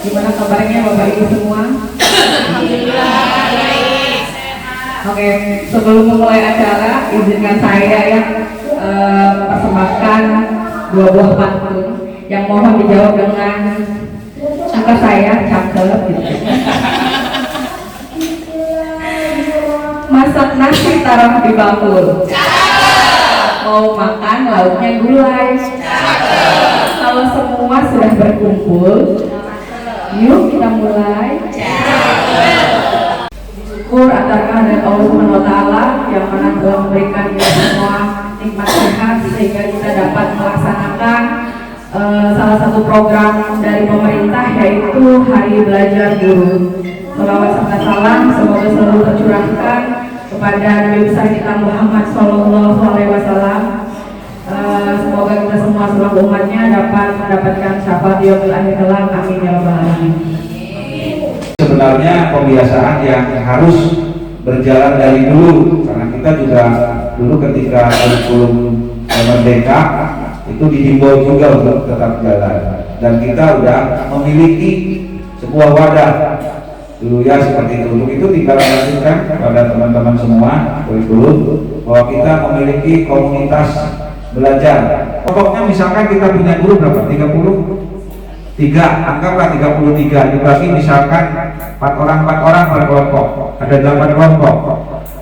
Gimana kabarnya Bapak Ibu semua? Alhamdulillah baik. Oke, sebelum memulai acara, izinkan saya ya mempersembahkan dua buah pantun yang mohon dijawab dengan kata saya cakep gitu. Masak nasi taruh di bakul. Mau makan lauknya gulai. Kalau semua sudah berkumpul, yuk kita mulai. Syukur atas kehadirat Allah Subhanahu wa Ta'ala yang mana telah memberikan kita semua nikmat sehat sehingga kita dapat melaksanakan salah satu program dari pemerintah, yaitu Hari Belajar Guru. Selawat serta salam semoga selalu tercurahkan kepada Nabi besar kita Muhammad Sallallahu Alaihi Wasallam. Semoga kita semua seluruh umatnya dapat mendapatkan syafaat di yaumil akhir kelak. Amin ya rabbal alamin. Sebenarnya pembiasaan yang harus berjalan dari dulu, karena kita juga dulu ketika kurikulum merdeka itu dihimbau juga untuk tetap jalan, dan kita udah memiliki sebuah wadah dulu ya seperti itu. Untuk itu kita lanjutkan kepada teman-teman semua kurikulum bahwa kita memiliki komunitas belajar. Pokoknya misalkan kita punya guru berapa? 33, anggaplah 33 dibagi misalkan 4 orang per kelompok, ada 8 kelompok,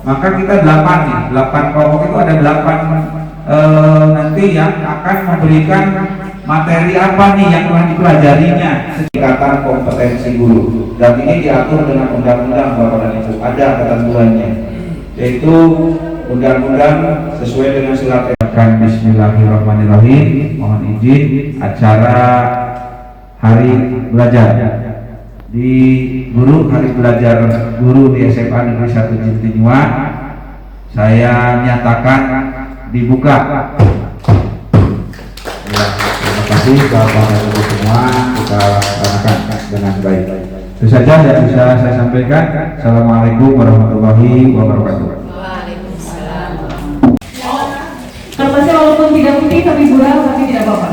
maka kita 8 nih, 8 kelompok itu ada 8 nanti yang akan memberikan materi apa nih yang telah dipelajarinya, tingkatan kompetensi guru, dan ini diatur dengan undang-undang Bapak dan Ibu, ada ketentuannya, yaitu undang-undang sesuai dengan surat edaran. Bismillahirrahmanirrahim. Mohon izin acara Hari Belajar di Guru, Hari Belajar Guru di SMA Negeri 1 Cintinua, saya nyatakan dibuka. Ya, terima kasih Bapak dan Ibu semua, kita laksanakan dengan baik. Itu saja yang bisa saya sampaikan. Assalamualaikum warahmatullahi wabarakatuh. Waalaikumsalam. Kertasnya walaupun tidak putih tapi buram, tapi tidak apa-apa.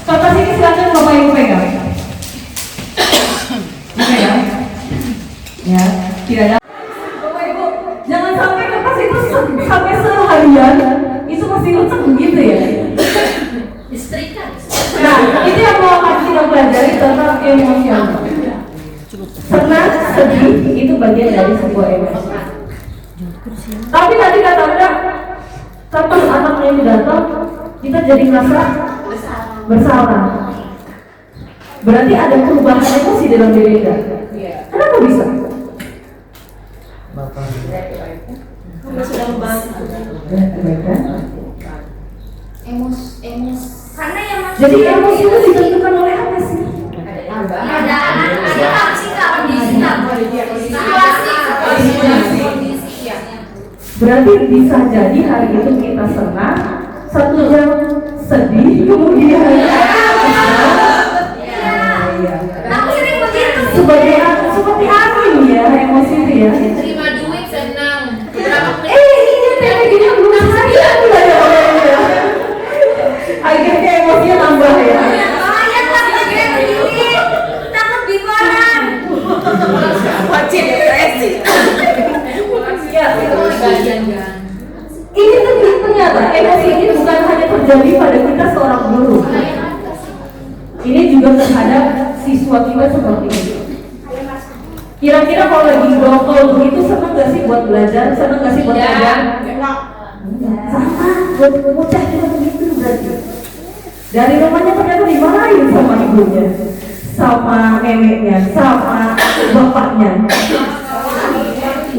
Kertas ini silakan Bapak Ibu pegang. Ya, tidak ada. Bapak Ibu, jangan sampai kertas itu sampai seharian itu masih rusak begitu ya. Istrikan. Nah, itu yang mau kita pelajari tentang emosional. Senang, sedih itu bagian dari sebuah emosi. Tapi tadi kata Anda, kapan anaknya itu datang, kita jadi merasa bersalah. Berarti ada perubahan emosi dalam diri kita. Kenapa bisa? Kamu sudah membahas karena yang jadi emosi itu ditentukan oleh apa sih? ada sikap kondisi ya. Berarti bisa jadi hari itu kita senang, 1 jam sedih, kemudian seperti angin ya emosi itu ya. Terima duit senang. Iya kayak gini belum saya tuh ya. Akhirnya emosinya nambah ya. Takut dimarah. Wajib depresi. Ya, ini ternyata emosi ini bukan hanya terjadi pada kita seorang guru. Ini juga terhadap siswa kita seperti ini. Kira-kira kalau lagi dokol begitu senang gak sih buat belajar? Senang gak sih buat belajar? Sama, buat bocah juga begitu berarti. Dari rumahnya ternyata dimarahin sama ibunya, sama neneknya, sama bapaknya.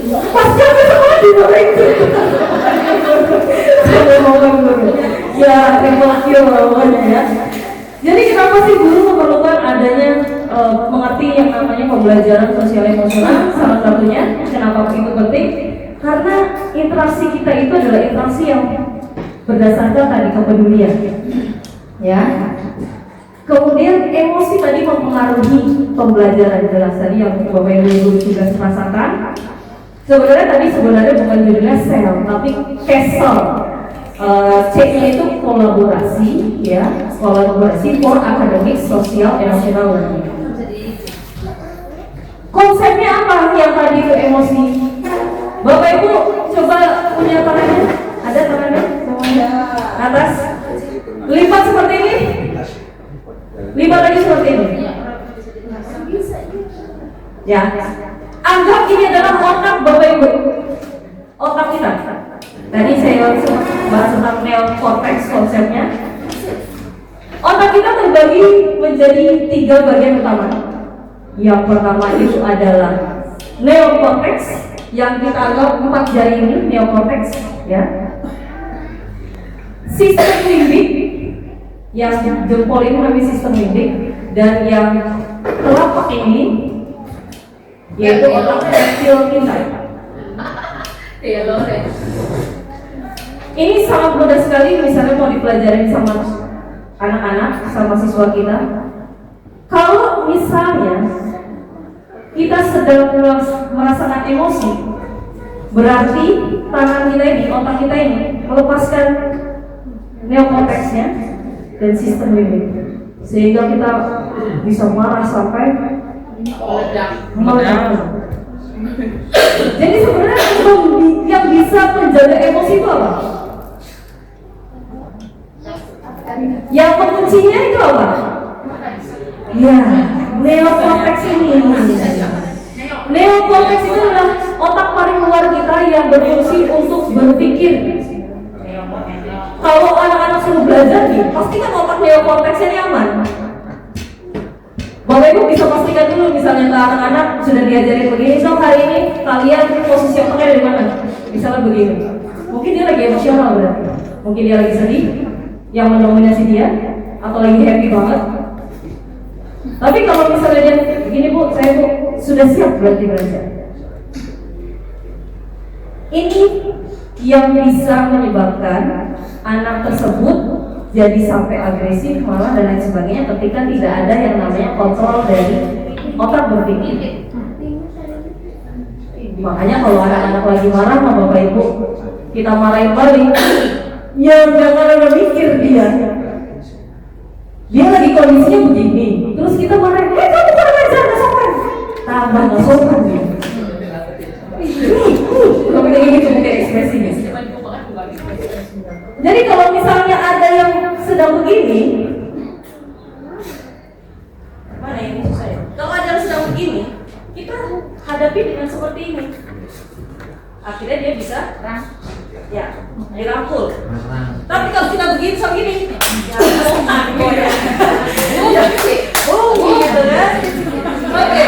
Pas sampai sekolah dimarahin juga. Ya, emosi lawannya ya. Jadi kenapa sih guru memerlukan adanya mengerti yang namanya pembelajaran sosial emosional? Salah satunya kenapa itu penting? Karena interaksi kita itu adalah interaksi yang berdasarkan tadi kepedulian, ya. Kemudian emosi tadi mempengaruhi pembelajaran, jelas tadi yang Bapak Ibu juga merasakan. Sebenarnya bukan judulnya sel, tapi kesel. C-nya itu kolaborasi, ya, kolaborasi for academic, social, emotional learning. konsepnya apa yang tadi itu emosi? Bapak Ibu coba punya tangannya, ada tangannya semuanya atas. Lipat seperti ini, lipat lagi seperti ini. Ya, anggap ini adalah otak Bapak Ibu, otak kita. Tadi saya bahas tentang neokortex konsepnya. Otak kita terbagi menjadi 3 bagian utama. Yang pertama itu adalah neokortex yang kita anggap 4 jari ini neokortex, ya. Sistem limbik yang jempol ini namanya sistem limbik, dan yang telapak ini yaitu otak reptil kita. Ini sangat mudah sekali misalnya mau dipelajarin sama anak-anak, sama siswa kita. Kalau misalnya kita sedang merasakan emosi, berarti tangan kita ini, otak kita ini melepaskan neokorteksnya dan sistem limbik, sehingga kita bisa marah sampai meledak. Jadi sebenarnya yang bisa menjaga emosi itu apa? Yang penguncinya itu apa? Ya, neokortex ini. Neokortex itu adalah otak paling luar kita yang berfungsi untuk berpikir. Kalau anak-anak suruh belajar nih, pastikan otak neokorteksnya nyaman. Bapak Ibu bisa pastikan dulu, misalnya ke anak-anak sudah diajarin begini, so hari ini kalian posisi otaknya dari mana? Misalnya begini. Mungkin dia lagi emosional berarti. Mungkin dia lagi sedih, yang mendominasi dia, atau lagi happy banget. Tapi kalau misalnya dia begini, Bu, saya Bu sudah siap berarti belajar. Ini yang bisa menyebabkan anak tersebut jadi sampai agresif, malah dan lain sebagainya ketika tidak ada yang namanya kontrol dari otak berpikir. Makanya kalau anak-anak lagi marah sama Bapak Ibu, kita marahin balik, ya jangan ada mikir dia. Dia lagi kondisinya begini, terus kita marahin, kamu kurang ajar, nggak sopan. Tambah nggak sopan dia. Kalau kita gitu mungkin ekspresinya. Jadi kalau misalnya ada yang sedang begini, mana ini susah ya? Kalau ada yang sedang begini, kita hadapi dengan seperti ini. Akhirnya dia bisa, ya, dirangkul. Tapi kalau kita begini sama gini, gitu kan? Oke,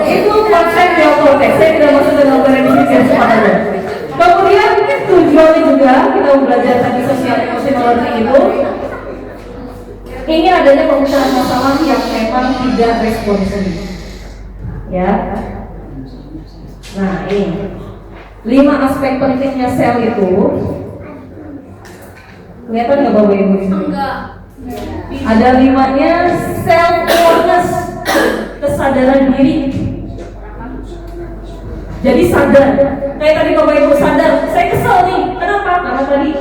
itu konsep neokortex. Saya tidak maksud dengan berdefinisi semuanya. Kemudian tujuannya juga kita belajar tadi sosial emosional learning itu ingin adanya pemecahan masalah yang memang tidak responsif, ya. Nah ini 5 aspek pentingnya sel itu. Kelihatan nggak Bapak Ibu? Enggak. Ada 5-nya. Self awareness, kesadaran diri. Jadi sadar. Kayak tadi Bapak Ibu sadar, saya kesel nih. Kenapa? Karena tadi.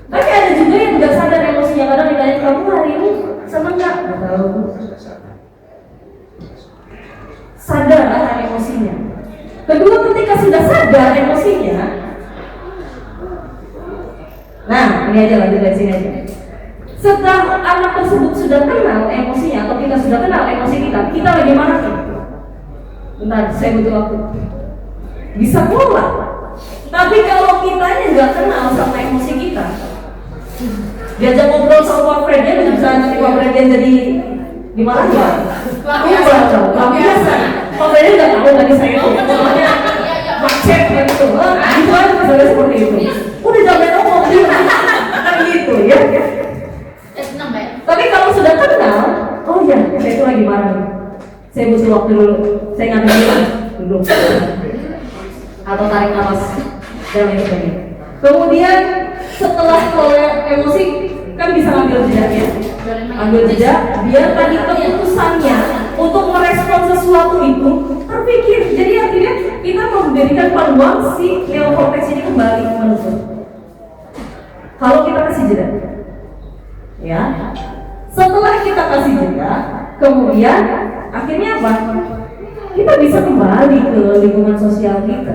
Tapi ada juga yang tidak sadar emosinya. Kadang ditanya, kamu hari ini seneng nggak? Nggak tahu. Sadar akan emosinya. Kedua, ketika sudah sadar emosinya, nah ini aja lanjut dari sini aja. Setelah anak tersebut sudah kenal emosinya, atau kita sudah kenal emosi kita lagi marah nih. Bentar, saya butuh waktu. Bisa pola. Tapi kalau kitanya nggak kenal sama emosi kita, diajak ngobrol sama Pak Fred, dia bisa nanti Pak Fred dia jadi dimarahin. Luar biasa. Pak Fred nggak tahu tadi saya itu namanya macet gitu. Itu aja misalnya seperti itu. Udah jangan ngomong kan gitu ya. Tapi kalau sudah kenal, oh iya, saya itu lagi marah. Saya butuh waktu dulu. Saya ngambil duduk. Atau tarik nafas dan lain sebagainya. Kemudian setelah keluar emosi kan bisa ambil jeda ya. Ambil jeda, biar tadi keputusannya untuk merespon sesuatu itu terpikir. Jadi akhirnya kita memberikan peluang si neokortex ini kembali menusuk. Kalau kita kasih jeda, ya. Setelah kita kasih jeda, kemudian akhirnya apa? kita bisa kembali ke lingkungan sosial kita.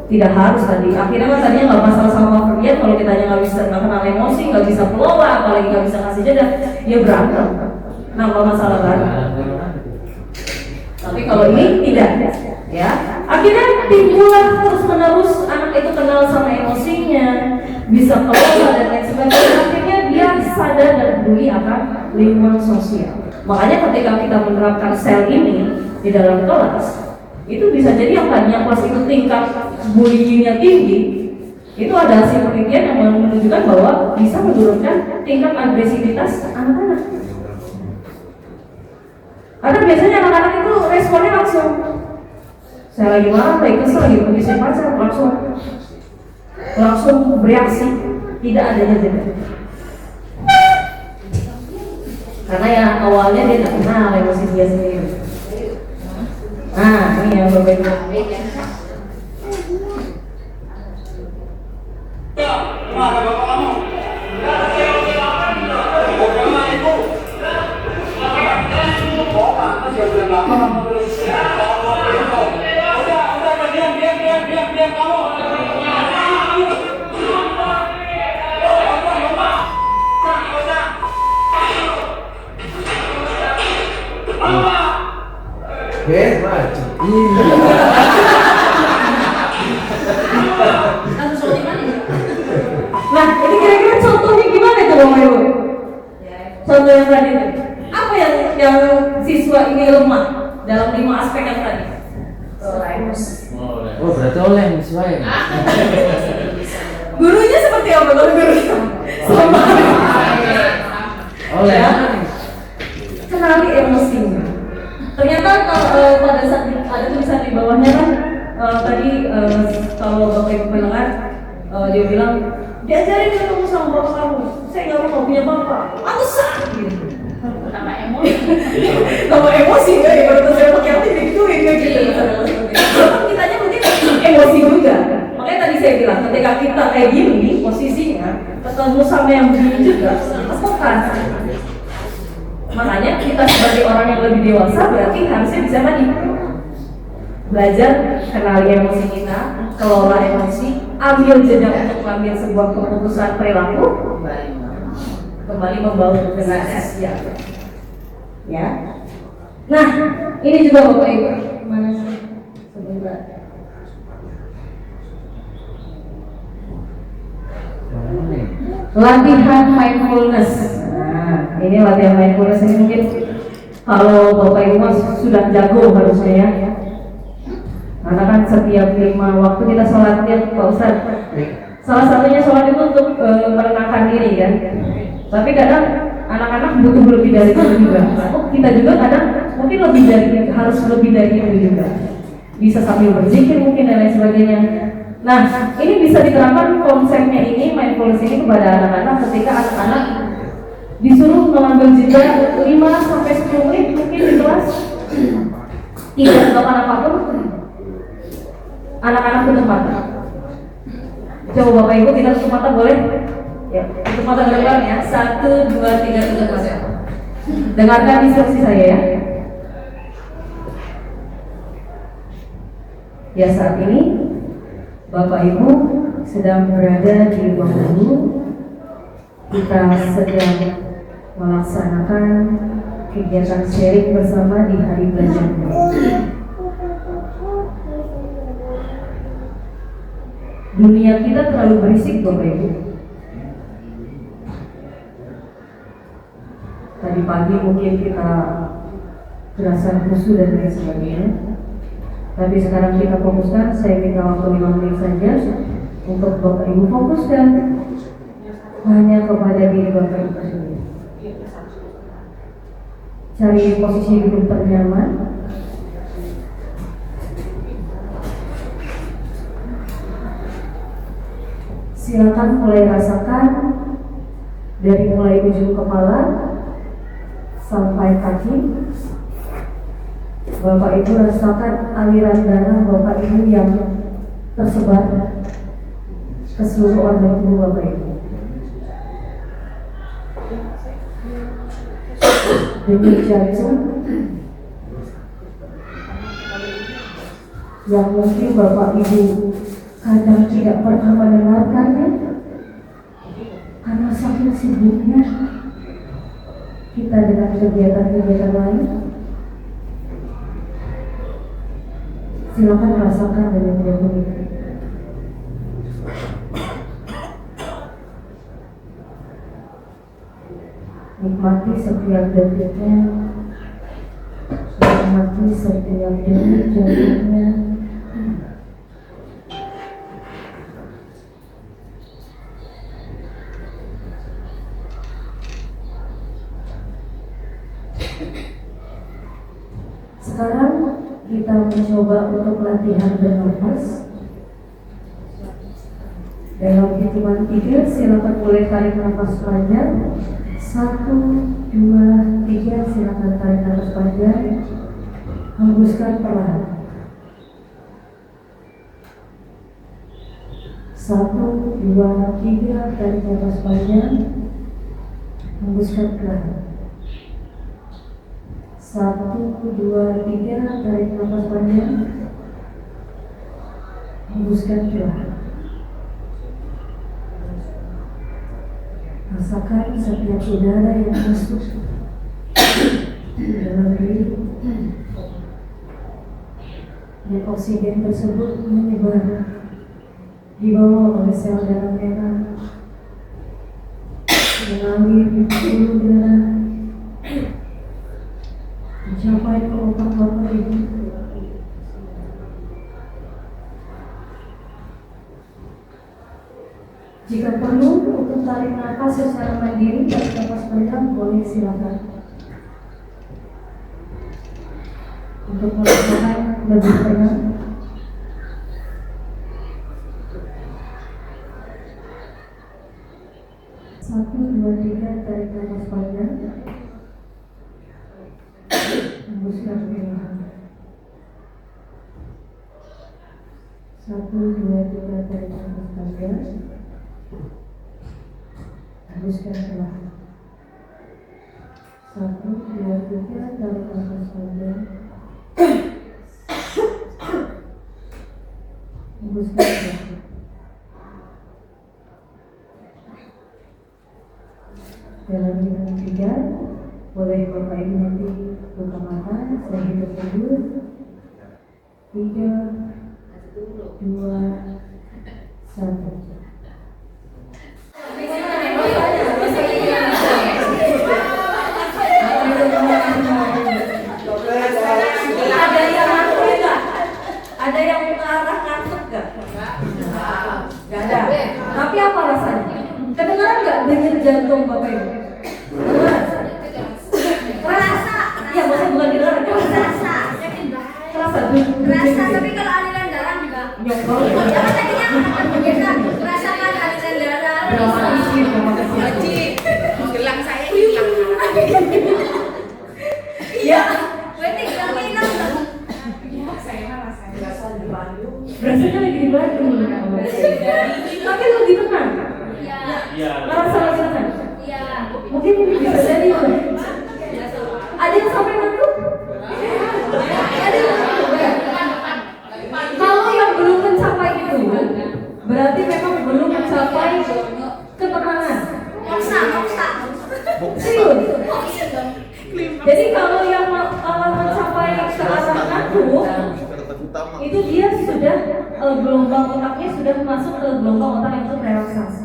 Tidak harus tadi, akhirnya kan tadinya nggak masalah sama pekerjaan, kalau kita nggak bisa, nggak kenal emosi, nggak bisa kelola, apalagi nggak bisa kasih jeda, ya berantem. Nambah masalah baru. Tapi kalau ini tidak, ya. Akhirnya timbullah terus menerus anak itu kenal sama emosinya, bisa kelola dan lain sebagainya. Akhirnya dia sadar dan peduli akan lingkungan sosial. Makanya ketika kita menerapkan sel ini di dalam kelas, itu bisa jadi yang tadinya kelas itu tingkat bullyingnya tinggi, itu ada hasil penelitian yang menunjukkan bahwa bisa menurunkan tingkat agresivitas anak-anak. Karena biasanya anak-anak itu responnya langsung, saya lagi marah, lagi kesel, lagi kondisi pacar, langsung bereaksi, tidak ada jeda. Karena yang awalnya dia tak kenal emosi dia sendiri. Nah, ini yang berbeda. Mana bapak kamu? Diam kamu. Nah, ini kira-kira contohnya gimana tuh Bapak Ibu? Contoh yang tadi itu. Apa yang siswa ini lemah dalam 5 aspek yang tadi? Oh, berarti oleh yang sesuai. Gurunya seperti apa kalau gurunya? Sama. Oleh. Ya. Kenali emosinya. Ternyata pada saat ada tulisan di bawahnya kan tadi kalau Bapak Ibu mendengar dia bilang diajarin ketemu sama bapak kamu, saya nggak mau punya bapak, alasan gitu. Tambah emosi. Tambah emosi ya, kalau saya pakai hati digituin kayak gitu. Tapi kitanya mungkin emosi juga. Makanya tadi saya bilang ketika kita kayak gini posisinya ketemu sama yang begini juga, tekan. Makanya kita sebagai orang yang lebih dewasa berarti harusnya bisa tadi belajar kenali emosi kita, kelola emosi, ambil jeda untuk mengambil sebuah keputusan perilaku, kembali membangun dengan ya. Ya. Nah, ini juga Bapak Ibu. Mana sih? Sebentar. Latihan mindfulness. Nah, ini latihan mindfulness ini mungkin kalau Bapak Ibu sudah jago harusnya ya. Karena kan setiap 5 waktu kita sholat ya Pak Ustaz. Salah satunya sholat itu untuk menenangkan diri kan. Tapi kadang anak-anak butuh lebih dari itu juga. Kita juga kadang mungkin harus lebih dari itu juga. Bisa sambil berzikir mungkin dan lain sebagainya. Nah, ini bisa diterapkan konsepnya ini, mindfulness ini kepada anak-anak ketika anak-anak disuruh mengambil jeda 5-10 menit mungkin di kelas, tidak melakukan apapun. Anak-anak tutup mata. Coba Bapak Ibu kita tutup mata boleh? Ya, tutup mata bareng ya. 1, 2, 3 tutup mata. Dengarkan instruksi saya ya. Ya, saat ini Bapak Ibu sedang berada di ruang guru. Kita sedang melaksanakan kegiatan sharing bersama di hari belajar. Dunia kita terlalu berisik Bapak Ibu. Tadi pagi mungkin kita kerasan khusyuk dan lain sebagainya. Tapi sekarang kita fokuskan, saya minta waktu 5 menit saja untuk Bapak Ibu fokuskan hanya kepada diri Bapak Ibu sendiri. Cari posisi duduk ternyaman. Silakan mulai rasakan dari mulai ujung kepala sampai kaki. Bapak Ibu rasakan aliran darah Bapak Ibu yang tersebar ke seluruh organ tubuh Bapak Ibu. Demi jantung, yang mungkin Bapak Ibu kadang tidak pernah mendengarkannya karena saking sibuknya kita dengan kegiatan-kegiatan lain. Silakan rasakan dengan berikut ini. Nikmati setiap detiknya, nikmati setiap detik jantungnya. Sekarang kita mencoba untuk latihan bernafas. Dalam hitungan 3, silakan mulai tarik nafas panjang. 1, 2, 3, silakan tarik nafas panjang. Hembuskan perlahan. 1, 2, 3, tarik nafas panjang. Hembuskan perlahan. 1, 2, 3, tarik nafas panjang. Hembuskan perlahan. Rasakan setiap udara yang masuk dalam diri dan oksigen tersebut menyebar dibawa oleh sel darah merah mengalir di pembuluh darah mencapai ke otak-otak ini. Jika perlu untuk tarik nafas secara mandiri, tarik nafas panjang, boleh silakan. Untuk merasakan lebih tenang, satu, dua, tiga, tarik nafas panjang, hembuskan perlahan. 1, 2, 3, tarik nafas panjang. Hembuskan perlahan. 1, 2, 3, tarik nafas panjang. Hembuskan perlahan. Dalam hitungan 3, boleh Bapak Ibu nanti buka mata, saya hitung dulu. 3, 2, 1. Ada yang mengarah ngantuk gak? Gak ada. Tapi apa rasanya? Kedengaran gak denyut jantung Bapak Ibu? Rasa. Iya, maksudnya bukan kedengaran. Rasa. Rasa. Rasa, tapi kalau aliran darah enggak. Nyokol. Apa tadinya kita merasakan aliran darah. Drama isi, drama kesini. Gelang saya hilang. Ya. Berarti gelang hilang. Rasanya lagi di Bandung. Tapi lebih tenang. Iya. Merasa lebih tenang. Iya. Mungkin ini bisa jadi. Ada yang sampai ngantuk? Ada yang ngantuk? Kalau yang belum mencapai itu, berarti memang belum mencapai ketenangan. Moksa. Serius. Jadi kalau yang mencapai ke arah ngantuk, itu dia sudah gelombang otaknya sudah masuk ke gelombang otak yang relaksasi.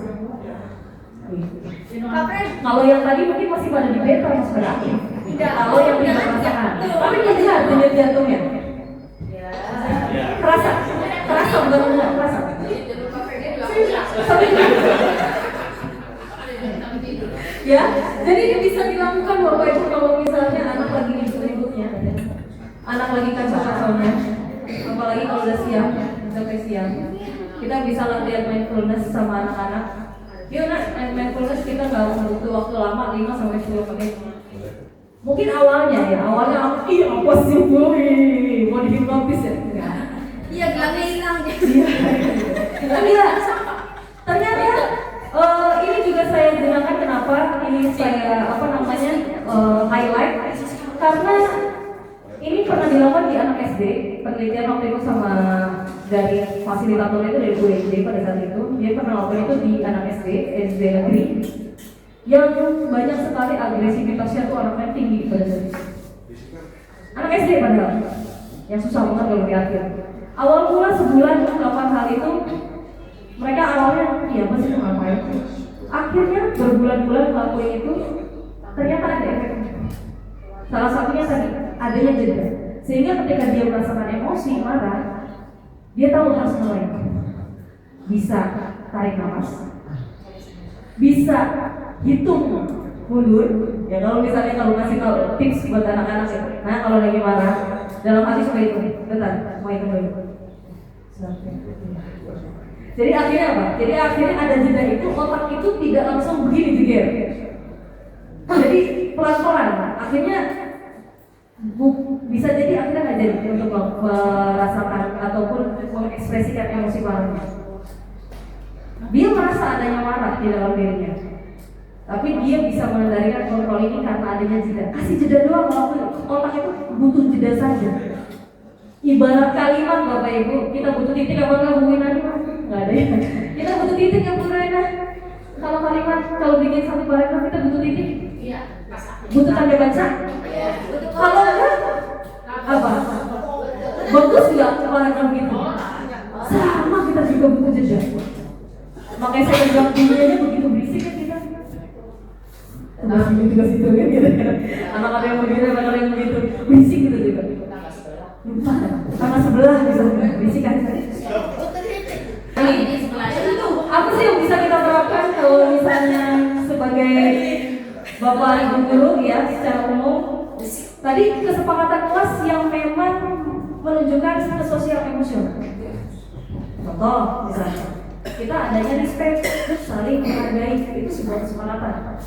Kalau yang tadi mungkin masih pada di beta yang sudah aktif. Tidak. Kalau yang tidak merasakan, tapi terlihat denyut jantungnya. Terasa benar-benar terasa. Ya, jadi ini bisa dilakukan Bapak Ibu kalau misalnya anak lagi ribut-ributnya, anak lagi kacau-kacaunya, apalagi kalau udah siang, sampai siang, kita bisa latihan mindfulness sama anak-anak. Yuk nak, mindfulness kita nggak butuh waktu lama, 5-10 menit. Mungkin awalnya aku, apa sih boy, mau dihipnotis ya? Iya, gelangnya hilang. Tapi ya, ternyata ini juga saya gunakan. Kenapa ini saya highlight? Karena ini pernah dilakukan di anak SD. penelitian waktu itu sama dari fasilitator itu dari UNJ pada saat itu, dia pernah lakukan itu di anak SD negeri yang banyak sekali agresivitasnya tuh anaknya tinggi pada saat itu. Anak SD padahal, yang susah banget kalau diatur. Awal mula sebulan melakukan hal itu, mereka awalnya iya pasti ngapain. Akhirnya berbulan-bulan melakukan itu, ternyata ada efeknya. Salah satunya tadi adanya jeda, sehingga ketika dia merasakan emosi marah, dia tahu harus ngapain. Bisa tarik nafas, bisa hitung mundur. Ya kalau misalnya kalau ngasih tahu tips buat anak-anak ya, nah kalau lagi marah dalam hati coba itu, bentar, mau hitung dulu. Jadi akhirnya apa? Jadi akhirnya ada jeda itu, otak itu tidak langsung begini jeger. Jadi pelan-pelan, akhirnya bisa jadi akhirnya nggak jadi untuk merasakan ataupun mengekspresikan emosi marahnya. Dia merasa adanya marah di dalam dirinya, tapi dia bisa mengendalikan kontrol ini karena adanya jeda. Kasih jeda doang, otak itu butuh jeda saja. Ibarat kalimat Bapak Ibu, kita butuh titik apa enggak Bu Wina? Nggak ada ya. Kita butuh titik ya Bu Rena. Kalau kalimat, kalau bikin satu paragraf kita butuh titik. Iya. Butuh tanda baca. Betul. Kalau enggak, apa? Bagus nggak paragraf gitu? Sama kita juga butuh jeda. Makanya saya bilang dunianya begitu berisik kan kita. Nah, juga situ kan gitu. Anak ada yang begitu, anak ada yang begitu. Berisik gitu juga. Lupa, sama sebelah bisa berisik kan? Ini sebelah Itu apa sih yang bisa kita terapkan kalau misalnya sebagai Bapak Ibu guru ya secara umum? Tadi kesepakatan kelas yang memang menunjukkan sosial emosional. Contoh misalnya kita adanya respect, saling menghargai, itu sebuah kesepakatan.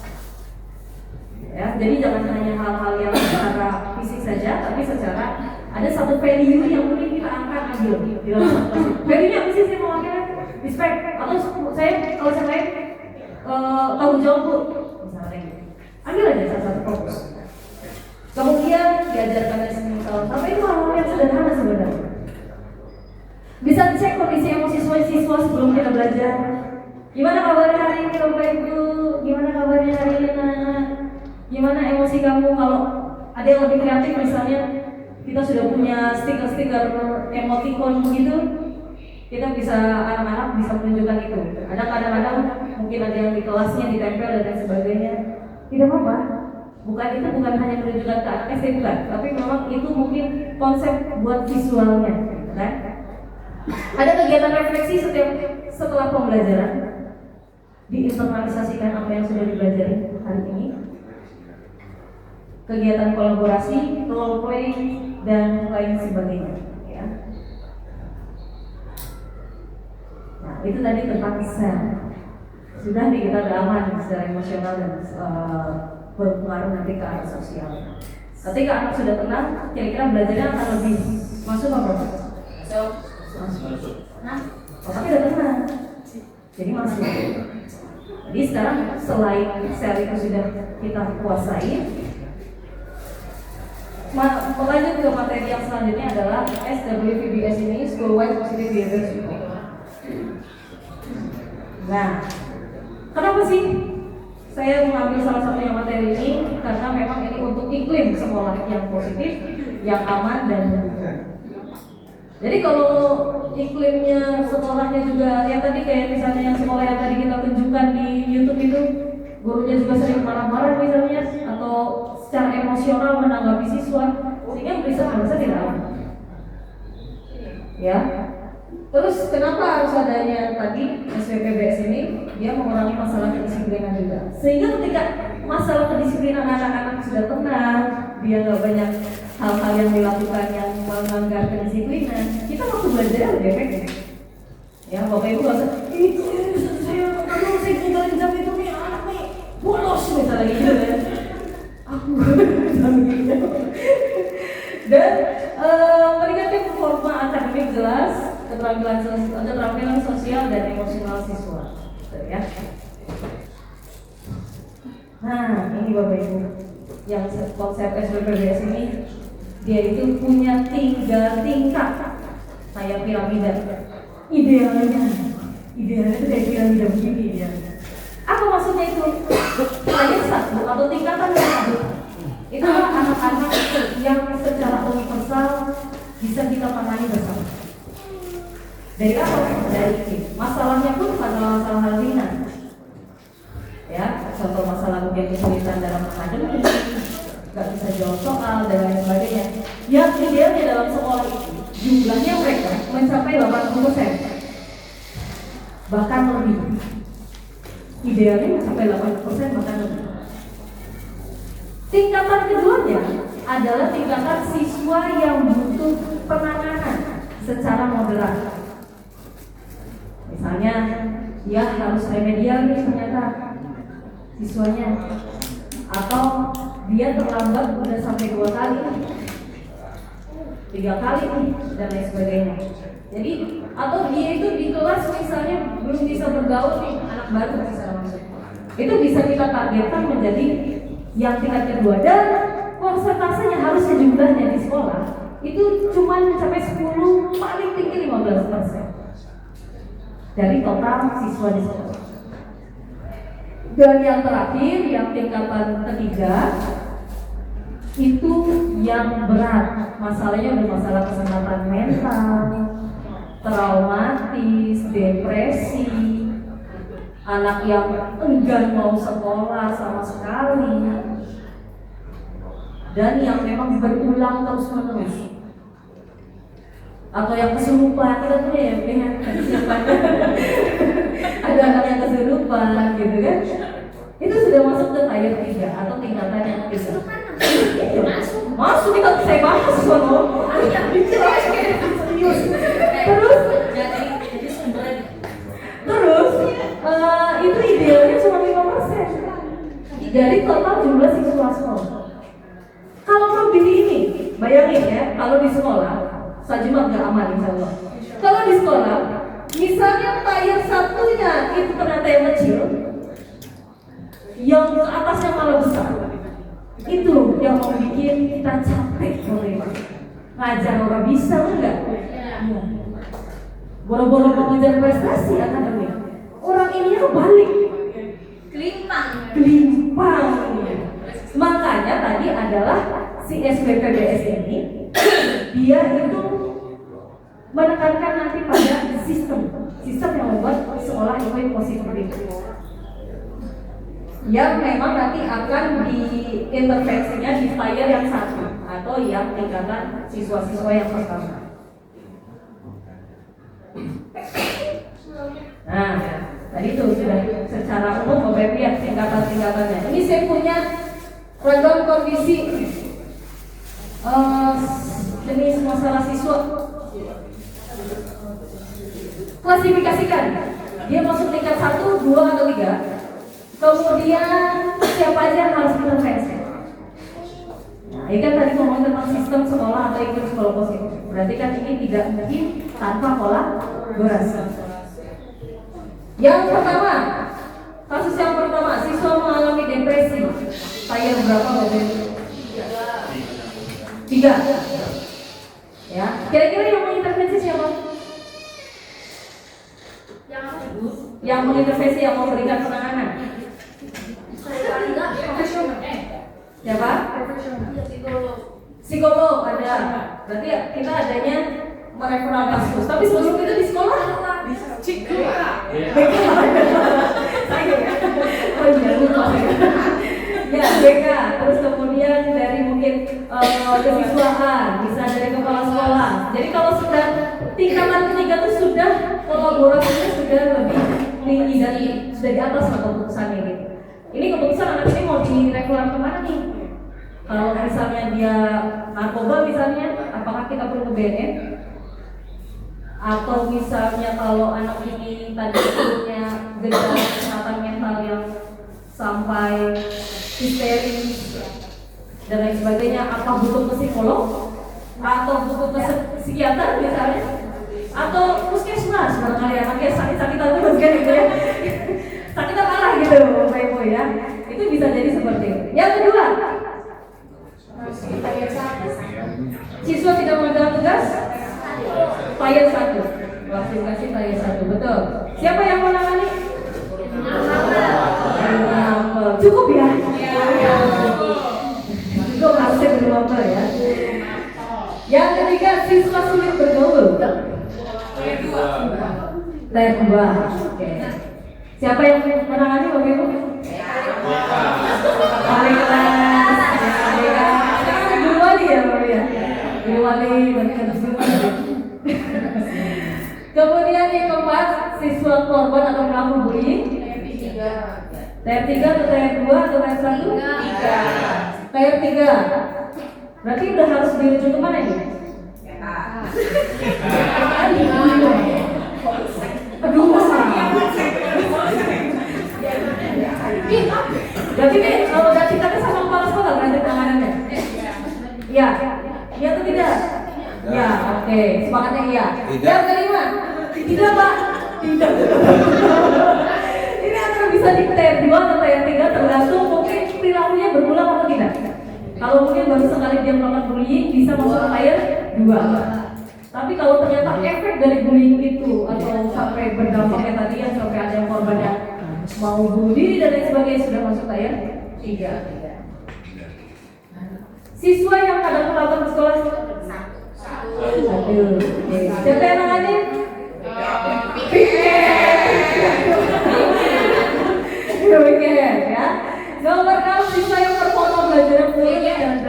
Ya, jadi jangan hanya hal-hal yang secara fisik saja, tapi secara ada satu value yang mungkin kita angkat ambil di dalam satu kelas. Value-nya apa sih saya mau ambil? Respect, atau saya kalau saya tanggung jawab Bu, misalnya gitu. Ambil aja satu fokus. Kemudian diajarkan dari sini sampai itu hal-hal yang sederhana sebenarnya. Bisa cek kondisi emosi siswa sebelum kita belajar. Gimana kabarnya hari ini Bapak Ibu? Gimana kabarnya hari ini Nak? Gimana emosi kamu? Kalau ada yang lebih kreatif misalnya, kita sudah punya stiker-stiker emoticon begitu, kita bisa, anak-anak bisa menunjukkan itu. Ada kadang-kadang mungkin ada yang di kelasnya ditempel dan lain sebagainya. Tidak apa-apa. Bukan hanya menunjukkan ke anak SD bukan, tapi memang itu mungkin konsep buat visualnya, kan? Ada kegiatan refleksi setelah pembelajaran, diinternalisasikan apa yang sudah dipelajari hari ini. Kegiatan kolaborasi, role play, dan lain sebagainya. Ya. Nah, itu tadi tentang sel. Sudah nih kita udah aman secara emosional dan berpengaruh nanti ke arah sosial. Ketika anak sudah tenang, kira-kira belajarnya akan lebih masuk apa? Masuk. Nah, otaknya udah tenang, jadi masuk. Jadi sekarang selain sel itu sudah kita kuasai, melanjut ke materi yang selanjutnya adalah SWPBS ini, School-Wide Positive Behavior Support. Nah, kenapa sih saya mengambil salah satu yang materi ini? Karena memang ini untuk iklim sekolah yang positif, yang aman dan mendukung. Jadi kalau iklimnya sekolahnya juga ya tadi kayak misalnya yang sekolah yang tadi kita tunjukkan di YouTube itu, gurunya juga sering marah-marah misalnya atau secara emosional menanggapi siswa, sehingga merasa tidak aman. Ya. Terus kenapa harus adanya tadi SWPBS ini? Dia mengurangi masalah kedisiplinan juga. Sehingga ketika masalah kedisiplinan anak-anak sudah tenang, dia nggak banyak hal-hal yang dilakukan yang melanggar kedisiplinan, kita waktu belajar lebih efektif. Ya, Bapak Ibu nggak usah, saya tinggalin jam itu nih anak nih bolos misalnya gitu kan. Aku dan meningkatkan performa akademik jelas, keterampilan sosial dan emosional siswa. Ya. Nah, ini Bapak Ibu, yang konsep SWPBS ini dia itu punya 3 tingkat kayak piramida. Idealnya itu kayak piramida begini ya. Apa maksudnya itu? Layer 1 atau tingkatan yang 1 itulah anak-anak yang secara universal bisa kita tangani bersama. Dari apa? Dari ini. Masalahnya pun bukan masalah ringan. Ya, contoh masalah mungkin kesulitan dalam akademik, nggak bisa jawab soal dan lain sebagainya. Yang idealnya dalam sekolah itu jumlahnya mereka mencapai 80%, bahkan lebih. Idealnya mencapai 80% bahkan lebih. Tingkatan keduanya adalah tingkatan siswa yang butuh penanganan secara moderat. Misalnya, dia harus remedial nih ternyata siswanya, atau dia terlambat udah sampai 2 kali, 3 kali nih, dan lain sebagainya. Jadi, atau dia itu di kelas misalnya belum bisa bergaul nih, anak baru misalnya masuk. Itu bisa kita targetkan menjadi yang tingkat kedua, dan persentasenya harusnya jumlahnya di sekolah itu cuma mencapai 10, paling tinggi 15% dari total siswa di sekolah. Dan yang terakhir, yang tingkatan ketiga itu yang berat, masalahnya udah masalah kesehatan mental, traumatis, depresi, anak yang enggan mau sekolah sama sekali, dan yang memang berulang terus-menerus, atau yang kesurupan. Kita punya ya, kesurupan. Ada anak yang kesurupan gitu kan. Itu sudah masuk ke tier 3 atau tingkatan yang ketiga. Masuk kita saya bahas sono. Terus itu idealnya cuma 5% dari total jumlah siswa sekolah. Kalau lebih ini, bayangin ya, kalau di sekolah Sajimat nggak aman insya Allah. Kalau di sekolah, misalnya tier 1-nya itu ternyata yang kecil, yang ke atasnya malah besar. Itu yang membuat kita capek Pak. Ngajar orang bisa enggak? Iya. Boro-boro mau ngejar prestasi akademik, orang ini balik Kelimpang. Makanya tadi adalah si SBPBS ini, dia itu menekankan nanti pada sistem yang membuat sekolah itu positif, yang memang nanti akan diintervensinya di tier yang 1 atau yang tingkatan siswa-siswa yang pertama. Nah, tadi itu sudah secara umum Bapak lihat tingkatan-tingkatannya. Ini saya punya ragam kondisi jenis masalah siswa. Klasifikasikan, dia masuk tingkat 1, 2, atau 3. Kemudian siapa aja yang harus intervensi. Nah, ini kan tadi ngomong tentang sistem sekolah atau iklim sekolah positif. Berarti kan ini tidak mungkin tanpa kolaborasi. Yang pertama, kasus yang pertama, siswa mengalami depresi. Tier berapa Bapak? 3. Ya, kira-kira yang mengintervensi siapa? Yang mengintervensi, yang memberikan penanganan. Siapa? Psikolog ada. Berarti kita adanya mereferal kasus. Tapi sebelum itu di sekolah ya BK. Terus kemudian dari mungkin kesiswaan, bisa dari kepala sekolah. Jadi kalau sudah tingkatan ketiga itu sudah kolaborasinya sudah lebih tinggi dan sudah di atas lah keputusan ini. Ini keputusan anak ini mau direkrut kemana nih? Kalau misalnya dia narkoba misalnya, apakah kita perlu ke BNN? Atau misalnya kalau anak ini tadi punya gejala kesehatan mental yang sampai histeris dan lain sebagainya, apa butuh ke psikolog? Atau butuh ke psikiater misalnya? Atau puskesmas barangkali anaknya sakit-sakitan terus kan gitu ya? Sakitnya parah gitu Bapak Ibu ya. Itu bisa jadi seperti itu. Yang kedua, Siswa tidak mengerjakan tugas? Tier 1. Klasifikasi tier 1, betul. Siapa yang menangani? Cukup ya? Cukup, harusnya belum ya. Yang ketiga, siswa sulit bergaul. Tier 2. Oke. Siapa yang menangani Bapak Ibu? Wali kelas. Guru wali ya Bapak ya? Guru wali, berarti harus guru wali. Kemudian yang keempat, siswa korban atau pelaku bullying. Tier 3 atau tier 2 atau tier 1? Tier 3. Berarti udah harus dirujuk kemana ini? Aduh, berarti nih udah cintanya sama kepala sekolah berarti penanganannya? Iya, iya atau tidak? Ya, oke, semangatnya iya. Yang kelima, tidak Pak, tidak. Ini antara bisa di tier 2 atau tier 3 tergantung mungkin perilakunya berulang atau tidak. Kalau mungkin baru sekali dia melakukan bullying bisa masuk ke tier 2. Tapi kalau ternyata efek dari bullying itu atau sampai berdampaknya tadi ya sampai ada yang korban yang mau bunuh diri dan lain sebagainya sudah masuk tier 3. Siswa yang kadang melakukan sekolah 1. Siapa yang nangani? Piket ya. Nomor 6, siswa yang performa belajar kuliah dan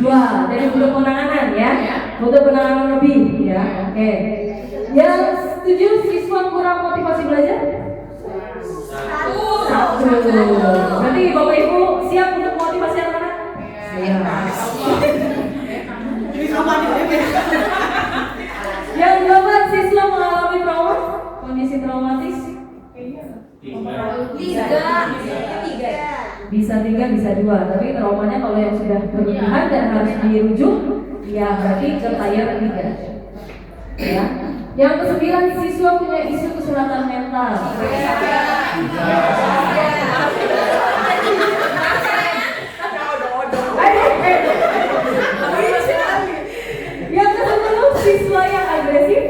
dua. Jadi butuh penanganan ya, butuh penanganan lebih ya. Oke. Yang setuju siswa kurang motivasi belajar? 1. Berarti Bapak Ibu siap untuk motivasi anak-anak? Yang keempat, siswa mengalami trauma, kondisi traumatis? 3. Bisa 3, bisa 2. Tapi traumanya kalau yang sudah berlebihan dan harus dirujuk, ya berarti ke tier 3. Ya. Yang ke-9, siswa punya isu kesehatan mental. Yang ke-10, siswa yang agresif.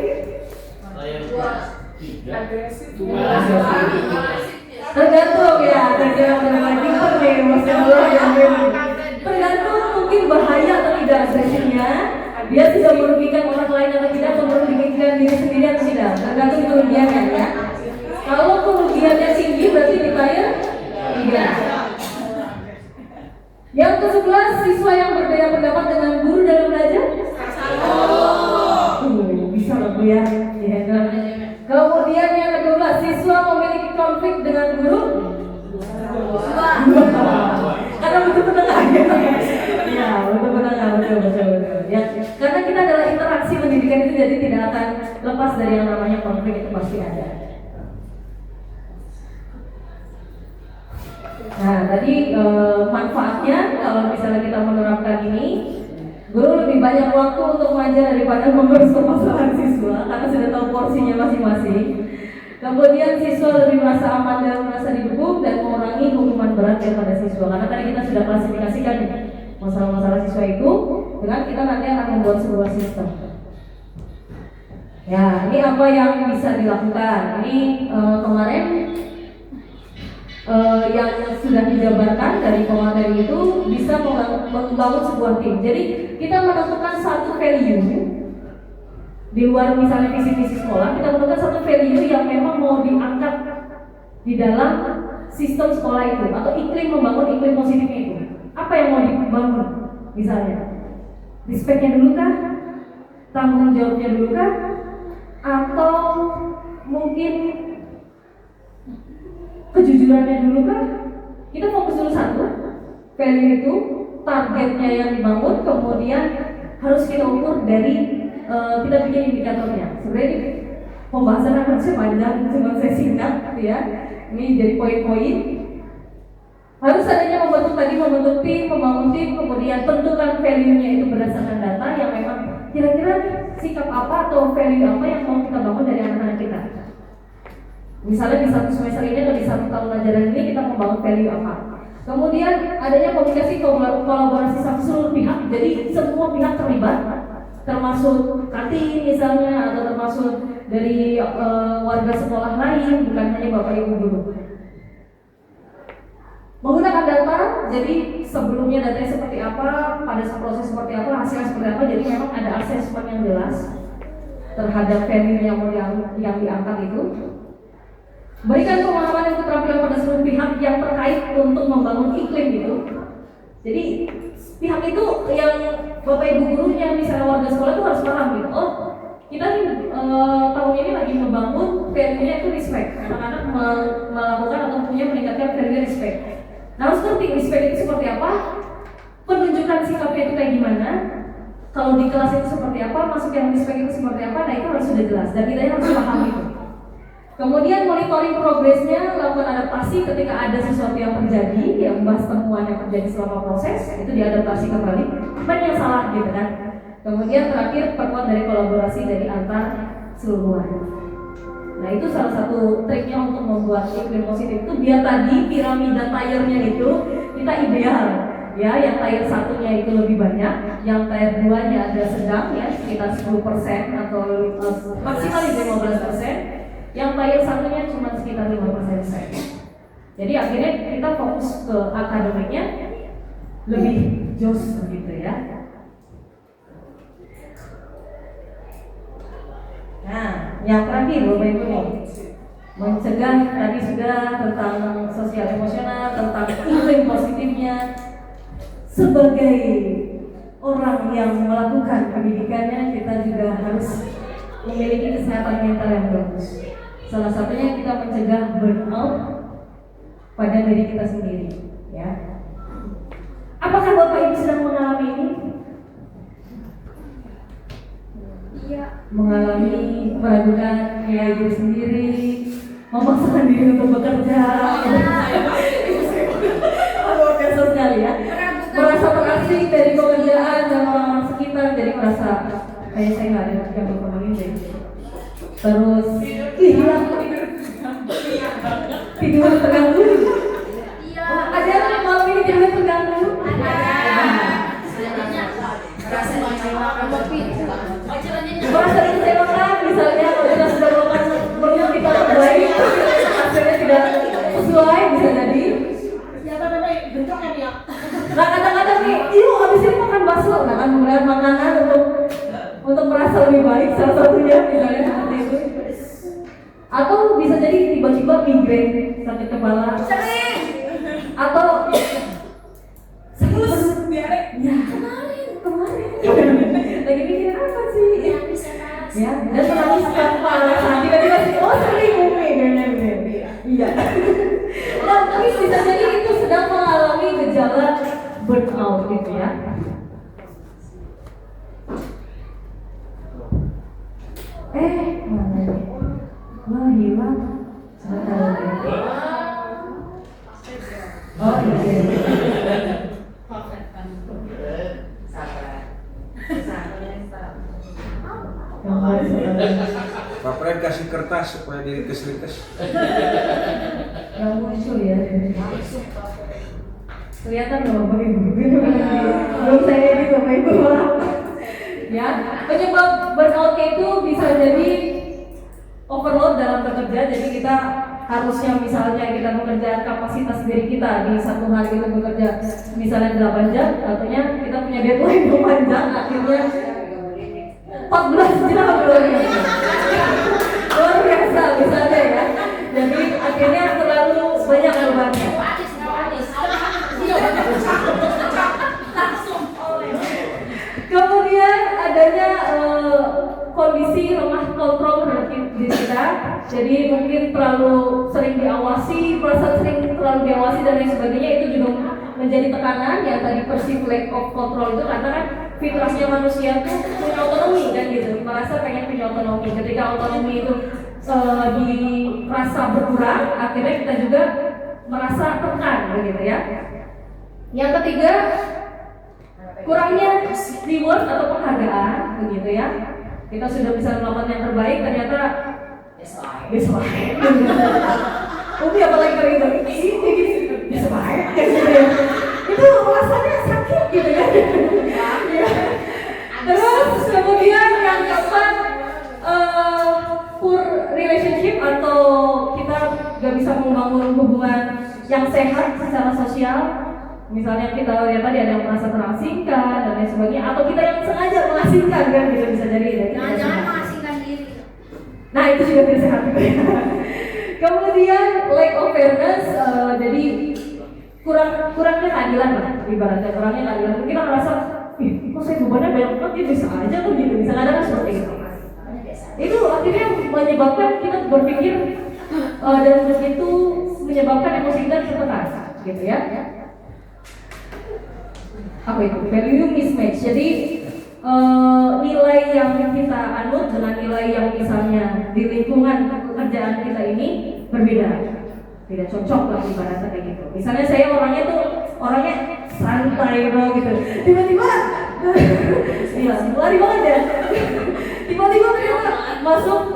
Tergantung ya, tergantung mungkin bahaya atau tidak agresifnya. Dia sudah merugikan orang lain atau tidak, atau merugikan diri sendiri atau tidak. Tergantung kerugiannya ya. Kalau kerugiannya tinggi berarti di tier 3. Yang ke-11, siswa yang berbeda pendapat dengan guru dalam belajar. Bisa loh Bu ya. Kemudian yang ke-12, siswa memiliki konflik dengan guru. 2. Karena butuh penengah ya, butuh penengah, betul. Ya, karena kita adalah interaksi pendidikan itu, jadi tidak akan lepas dari yang namanya konflik, itu pasti ada. Nah, tadi manfaatnya kalau misalnya kita menerapkan ini, guru lebih banyak waktu untuk mengajar daripada mengurus permasalahan siswa karena sudah tahu porsinya masing-masing. Kemudian siswa lebih merasa aman dan merasa didukung dan mengurangi hukuman berat daripada siswa. Karena tadi kita sudah klasifikasikan masalah-masalah siswa itu dengan kita nanti akan membuat sebuah sistem. Ya, ini apa yang bisa dilakukan? Ini kemarin yang sudah dijabarkan dari pemateri itu bisa membangun sebuah tim. Jadi kita menentukan satu value di luar misalnya visi-visi sekolah, kita menentukan satu value yang memang mau diangkat di dalam sistem sekolah itu atau membangun iklim positif itu. Apa yang mau dibangun? Misalnya respect-nya dulu kah? Tanggung jawabnya dulu kah? Atau mungkin kejujurannya dulu kah? Kita fokus dulu satu value itu, targetnya yang dibangun, kemudian harus kita ukur dari kita bikin indikatornya. Sebenarnya pembahasan akan panjang, cuma saya singkat ya. Ini jadi poin-poin. Harus adanya membentuk tim, membangun tim, kemudian tentukan value-nya itu berdasarkan data yang memang kira-kira sikap apa atau value apa yang mau kita bangun dari anak-anak kita. Misalnya di satu semester ini atau di satu tahun ajaran ini kita membangun value apa. Kemudian adanya komunikasi kolaborasi sama seluruh pihak, jadi semua pihak terlibat, termasuk kantin misalnya atau termasuk dari warga sekolah lain, bukan hanya bapak ibu guru. Menggunakan data, jadi sebelumnya datanya seperti apa, pada proses seperti apa, hasilnya seperti apa, jadi memang ada asesmen yang jelas terhadap value yang mau yang diangkat itu. Berikan pemahaman dan keterampilan pada seluruh pihak yang terkait untuk membangun iklim itu. Jadi pihak itu yang bapak ibu gurunya misalnya warga sekolah itu harus paham gitu. Oh, kita nih tahun ini lagi membangun value-nya itu respect. Anak-anak melakukan atau punya meningkatkan value respect. Nah, harus ngerti respect itu seperti apa, penunjukan sikapnya itu kayak gimana, kalau di kelas itu seperti apa, masuk yang respect itu seperti apa, nah itu harus sudah jelas dan kita harus paham itu. Kemudian monitoring progresnya, lakukan adaptasi ketika ada sesuatu yang terjadi, yang membahas temuan yang terjadi selama proses, itu diadaptasi kembali. Banyak yang salah gitu kan. Kemudian terakhir perkuat dari kolaborasi dari antar seluruh warga. Nah itu salah satu triknya untuk membuat iklim positif itu biar tadi piramida tire-nya itu kita ideal ya, yang tier satunya itu lebih banyak, yang tier 2-nya ada sedang ya sekitar 10% atau maksimal 15%, yang tier satunya cuma sekitar 5% saja. Jadi akhirnya kita fokus ke akademiknya lebih jos begitu ya. Nah, yang terakhir Bapak Ibu nih, mencegah tadi sudah tentang sosial emosional, tentang iklim positifnya. Sebagai orang yang melakukan pendidikannya, kita juga harus memiliki kesehatan mental yang bagus. Salah satunya kita mencegah burnout pada diri kita sendiri, ya. Apakah Bapak Ibu sedang mengalami ini? Iya. Mengalami meragukan nilai diri sendiri, memaksakan diri untuk bekerja. Luar biasa sekali ya. Merasa terasing dari pekerjaan dan orang sekitar, jadi merasa kayak saya nggak ada yang berperan ini. Terus hilang tidur terganggu. Iya. Ada malam ini tidur terganggu. Merasa dikecewakan, misalnya kalau kita sudah melakukan semuanya kita terbaik, hasilnya tidak sesuai, bisa jadi. Nah kadang-kadang nih, yuk abis ini makan bakso, nah kan melihat makanan untuk merasa lebih baik, salah satunya misalnya seperti itu. Atau bisa jadi tiba-tiba migrain, sakit kepala. Sering. Atau Terus biar ya kemarin lagi mikirin apa sih? Ya, dan menangis tanpa alasan. Tiba-tiba sih, oh sering umi kayaknya. Iya. Nah, tapi bisa jadi itu sedang mengalami gejala burnout gitu ya. Mana ini? Wah hilang. Oh iya. Pak Fred kasih kertas supaya diri keselipes. Yang muncul ya. Kelihatan loh Bapak Ibu. Belum saya ini Bapak Ibu. Ya, penyebab burnout itu bisa jadi overload dalam bekerja. Jadi kita harusnya misalnya kita bekerja kapasitas diri kita di satu hari itu bekerja misalnya 8 jam, artinya kita punya deadline 2 jam, akhirnya 14 jam luar biasa misalnya ya. Jadi akhirnya terlalu banyak bebannya. Kemudian adanya kondisi lemah kontrol terhadap diri kita. Jadi mungkin terlalu sering diawasi, merasa sering terlalu diawasi dan lain sebagainya, itu juga menjadi tekanan yang tadi perceived lack of control itu, karena kan fitrahnya manusia tuh punya otonomi kan gitu, merasa pengen punya otonomi. Ketika otonomi itu dirasa berkurang, akhirnya kita juga merasa tekan begitu ya. Yang ketiga, kurangnya reward atau penghargaan begitu ya. Kita sudah bisa melakukan yang terbaik, ternyata biasa baik. Umi apalagi kalau itu gitu, biasa baik gitu ya. Itu rasanya sakit gitu ya. Ya. Terus kemudian yang keempat, poor relationship atau kita gak bisa membangun hubungan yang sehat secara sosial. Misalnya kita lihat tadi ada yang merasa terasingkan dan lain sebagainya, atau kita yang sengaja mengasingkan kan, gitu bisa jadi ya. Jangan mengasingkan diri. Nah itu juga tidak sehat juga ya. Kemudian lack of fairness, jadi kurangnya keadilan lah, ibaratnya kurangnya keadilan. Kita merasa, kok saya bebannya banyak banget, ya bisa aja tuh gitu, bisa kadang seperti itu. Itu akhirnya menyebabkan kita berpikir dan begitu menyebabkan emosi kita tertekan, gitu ya. Apa itu? Value mismatch. Jadi nilai yang kita anut dengan nilai yang misalnya di lingkungan pekerjaan kita ini berbeda, tidak cocok lah ibaratnya kayak gitu. Misalnya saya orangnya santai bro gitu, tiba-tiba iya lari banget ya, tiba-tiba ternyata masuk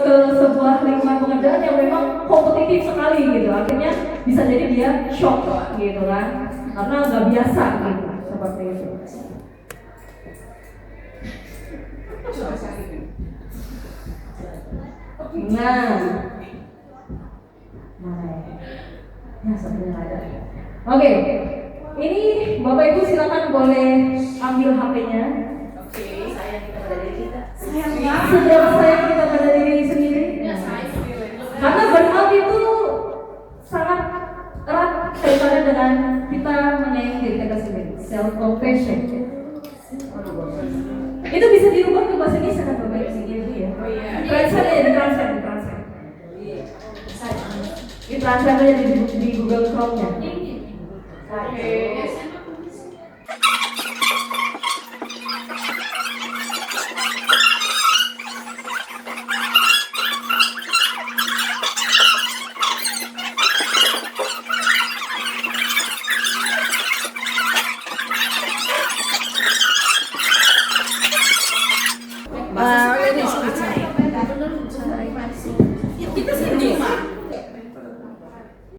ke sebuah lingkungan pekerjaan yang memang kompetitif sekali gitu, akhirnya bisa jadi dia shock gitu kan, karena nggak biasa gitu seperti itu. Nah, sebenarnya ada. Oke, ini Bapak Ibu silakan boleh ambil HP-nya. Oke, sayang kita pada diri kita. Seberapa sayang kita pada diri sendiri? Karena burnout itu sangat erat kaitannya dengan kita menyayangi diri kita sendiri. Self compassion. Itu bisa dirubah ke bahasa Indonesia kan Bapak Ibu ya? Oh iya. Translate aja, di-translate. Di-translate aja di Google Chrome-nya. Oke. Kita sih